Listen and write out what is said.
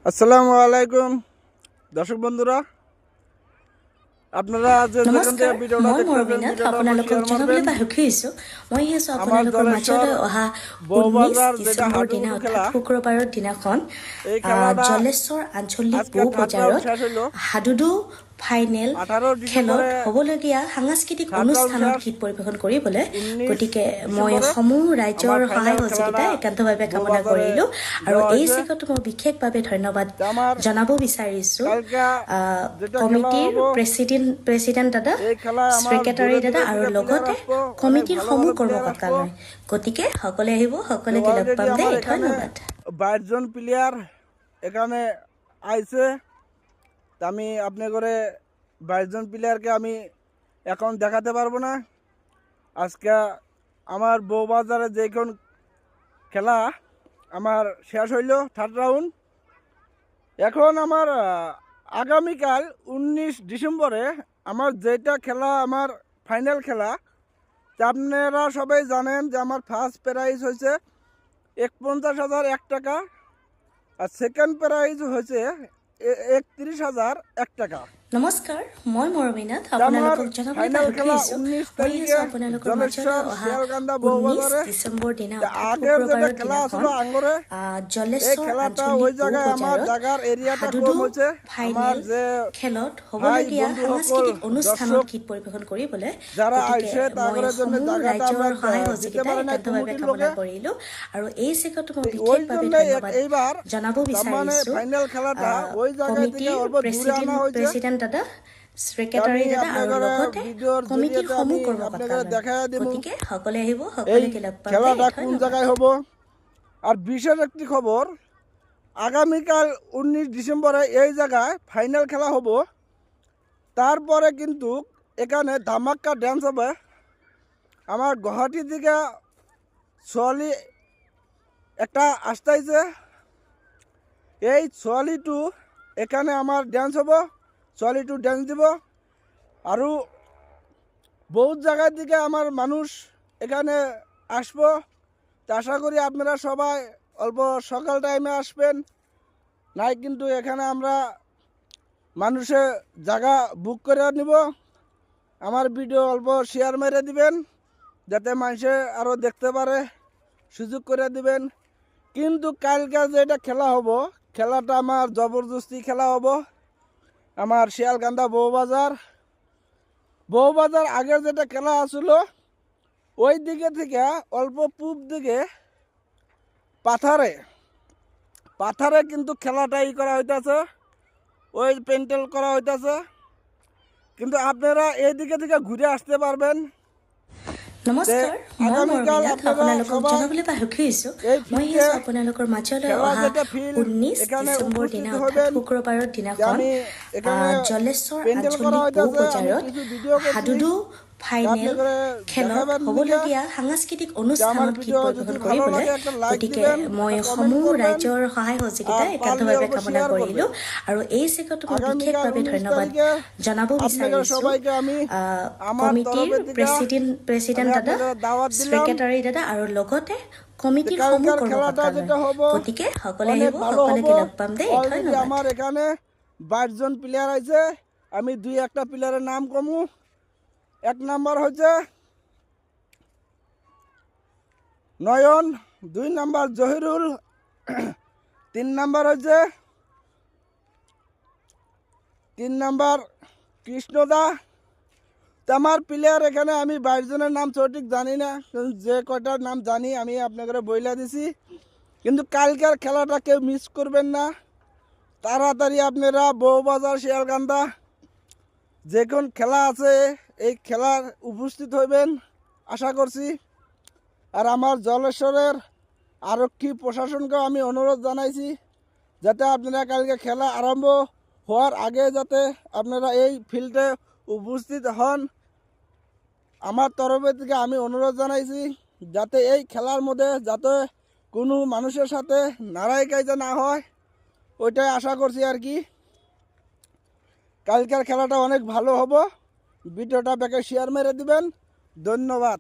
আসসালামু আলাইকুম দর্শক বন্ধুরা, আপনারা যে যেখান থেকে ভিডিওটা দেখতেছেন ভিডিওটা শেয়ার মারবেন। আমার জলেশ্বর বউবাজার যেটা হাডুডু খেলা, শুক্ৰবাৰৰ দিনাখন এই খেলাটা জলেশ্বৰ আঞ্চলিক আজকে বৌ থার্ড রাউন্ড বজাৰত শেষ হইল। হাডুডু ফাইনেল 18 খেলত ডিসেম্বরে হ'বলগীয়া সাংস্কৃতিক থাৰ্ড ৰাউণ্ড অনুষ্ঠানত শেষ। গীত পৰিৱেশন কৰিবলৈ 19 গতিকে মই ডিসেম্বরে সমূহ ৰাইজৰ আমাৰ সহায় ফাইনেল সহযোগিতা খেলাটা একান্তভাৱে কামনা বৌবাজাৰে কৰিলোঁ আৰু দেওয়া এই হৈছে। চেগত মই বিশেষভাৱে ধন্যবাদ আমাৰ জনাব বিচাৰিছোঁ কালকা যেটা খেলা কমিটিৰ হ'ব, প্ৰেচিডেণ্ট দাদা, এই খেলায় আমাৰ ছেক্ৰেটাৰী দাদা আৰু প্লেয়াৰ লগতে আসব, অনেক কমিটিৰ ভালো সমূহ ভালো প্লেয়ার আসব। কৰ্মকৰ্তালৈ গতিকে সকলোৱে আহিব, সকলোকে লগ অলরেডি পাম দেই। আমার এখানে ধন্যবাদ। 22 জন প্লেয়ার এখানে আইছে। তা আমি আপনি করে 22 জন প্লেয়ারকে আমি এখন দেখাতে পারবো না। আজকে আমার বউবাজারে যেখন খেলা আমার শেষ হইল থার্ড রাউন্ড। এখন আমার আগামীকাল 19 ডিসেম্বরে আমার যেটা খেলা আমার ফাইনাল খেলা, তা আপনারা সবাই জানেন যে আমার ফার্স্ট প্রাইজ হয়েছে ৪১,০০০ টাকা আর সেকেন্ড প্রাইজ হয়েছে ৩১,০০০ টাকা। নমস্কাৰ, মই মৰমীনাথ আমার আপোনালোকক জনাবলৈ ফাইনাল খেলা বিচাৰিছোঁ 19 মই তারিখে আছোঁ আপোনালোকৰ মাজলৈ জলেশ্বর অহা শিয়ালকান্দা 19 বউবাজারে। ডিচেম্বৰ দিনা তা অৰ্থাৎ আগের যেটা শুক্ৰবাৰৰ খেলা দিনাখন আছিল আঙ্গরে, এই জলেশ্বৰ খেলাটা ওই আঞ্চলিক বৌ জায়গায় আমার বজাৰত জায়গার এরিয়াটা হাডুডু কম হয়েছে। আমার ফাইনেল যে খেলত ভাই হ'বলগীয়া বন্ধু সকল সাংস্কৃতিক অনুষ্ঠানত দর্শক গীত পৰিৱেশন কৰিবলৈ যারা গতিকে আইছে মই তাগরের জন্য সমূহ জায়গাটা ৰাইজৰ আমরা সহায় দিতে সহযোগিতা পারে না একান্তভাৱে কমিটির কামনা লোকে। কৰিলোঁ আৰু এই চেগত মই ওই বিশেষভাৱে জন্য ধন্যবাদ এইবার জনাব তার মানে বিচাৰিছোঁ ফাইনাল খেলাটা ওই জায়গা থেকে কমিটিৰ অল্প দূরে আনা হয়েছে। প্ৰেচিডেণ্ট দাদা, ছেক্ৰেটাৰী আমি দাদা আৰু আপনাদের লগতে ভিডিওর কমিটিৰ জৰিয়তে সমূহ আমি আপনাদের কৰ্মকৰ্তালৈ দেখাই দিব গতিকে সকলোৱে আহিব, এই সকলোকে লগ পাম দেই। খেলাটা কোন ধন্যবাদ। জায়গায় হব। আর বিশেষ একটি খবর, আগামীকাল 19 ডিসেম্বরে এই জায়গায় ফাইনাল খেলা হব। তারপরে কিন্তু এখানে ধামাক্কা ড্যান্স হবে। আমার গুয়াহাটি থেকে ছোয়ালি একটা আসতেছে, এই ছোয়ালিটু এখানে আমার ড্যান্স হব, ছোয়ালিটু ড্যান্স দিব। আর বহুত জায়গার দিকে আমার মানুষ এখানে আসবো। তা আশা করি আপনারা সবাই অল্প সকাল টাইমে আসবেন, নাই কিন্তু এখানে আমরা মানুষের জায়গা বুক করে নিব। আমার ভিডিও অল্প শেয়ার মেরে দিবেন যাতে মানুষে আরও দেখতে পারে, সুযোগ করে দিবেন। কিন্তু কালকে যেটা খেলা হবো, খেলাটা আমার জবরদস্তি খেলা হবো। আমার শিয়ালকান্দা বউবাজার আগের যেটা খেলা আসলো ওই দিকে থেকে অল্প পূব দিকে পাথারে কিন্তু খেলাটাই করা হইতাছে, ওই পেন্টেল করা হইতাছে। কিন্তু আপনারা এই দিকে থেকে ঘুরে আসতে পারবেন। নমস্কাৰ, মই আগামীকাল মৰমীনাথ আপনারা আপোনালোকক সবাই জনাবলৈ পাহৰি আহিছোঁ এই মই ফিল্ডে আহিছোঁ আপোনালোকৰ মাজলৈ খেলা অহা যেটা ফিল্ড 19 এখানে ডিচেম্বৰ উপস্থিত দিনা হবেন। অৰ্থাৎ শুক্ৰবাৰৰ দিনাখন আমি এখানে জলেশ্বৰ পেন্ডেল করা আঞ্চলিক বৌ হইতাছে, আমি বজাৰত কিছু ভিডিও করছি। হাডুডু ফাইনেল আপনাদের খেলত দেখাবেন হ'বলগীয়া সাংস্কৃতিক আমার অনুষ্ঠানত গীত ভিডিও যদি পৰিৱেশন ভালো কৰিবলৈ লাগে একটা লাইক গতিকে দিবেন, মই একটা কমেন্ট সমূহ করবেন, ৰাইজৰ সহায় সহযোগিতা আর একান্তভাৱে পারলে অল্প কামনা শেয়ার কৰিলোঁ করবেন। আৰু এই চেগত মই আগামীকাল বিশেষভাৱে 19 ধন্যবাদ তারিখে জনাব আপনাদের বিচাৰিছোঁ সবাইকে আমি আমার কমিটিৰ তরফের থেকে প্ৰেচিডেণ্ট আমি দাদা, আপনাদের দাওয়াত দিলাম। ছেক্ৰেটাৰী দাদা আৰু লগতে কমিটিৰ সমূহ কালকার খেলাটা কৰ্মকৰ্তালৈ যেটা হবো গতিকে সকলোৱে অনেক আহিব, ভালো সকলোকে হবো। লগ পাম দেই। অলরেডি ধন্যবাদ। আমার এখানে 22 জন প্লেয়ার আছে। আমি দুই একটা প্লেয়ারের নাম কমু। এক নাম্বার হচ্ছে নয়ন, 2 নাম্বার জহিরুল, 3 নাম্বার হচ্ছে 3 নাম্বার কৃষ্ণদা। তো আমার প্লেয়ার এখানে আমি 22 জনের নাম সঠিক জানি না, কিন্তু যে কয়টার নাম জানি আমি আপনাকে বইলা দিছি। কিন্তু কালকের খেলাটা কেউ মিস করবেন না। তাড়াতাড়ি আপনারা বউবাজার শিয়ালকান্দা যেখন খেলা আছে এই খেলার উপস্থিত হইবেন আশা করছি। আর আমার জলেশ্বরের আরক্ষী প্রশাসনকেও আমি অনুরোধ জানাইছি যাতে আপনারা কালকে খেলা আরম্ভ হওয়ার আগে যাতে আপনারা এই ফিল্ডে উপস্থিত হন। আমার তরফের থেকে আমি অনুরোধ জানাইছি যাতে এই খেলার মধ্যে যাতে কোনো মানুষের সাথে নারাই কায়দা না হয়, ওইটাই আশা করছি আর কি। কালকের খেলাটা অনেক ভালো হবে। ভিডিওটা ব্যাকে শেয়ার মেরে দিবেন। ধন্যবাদ।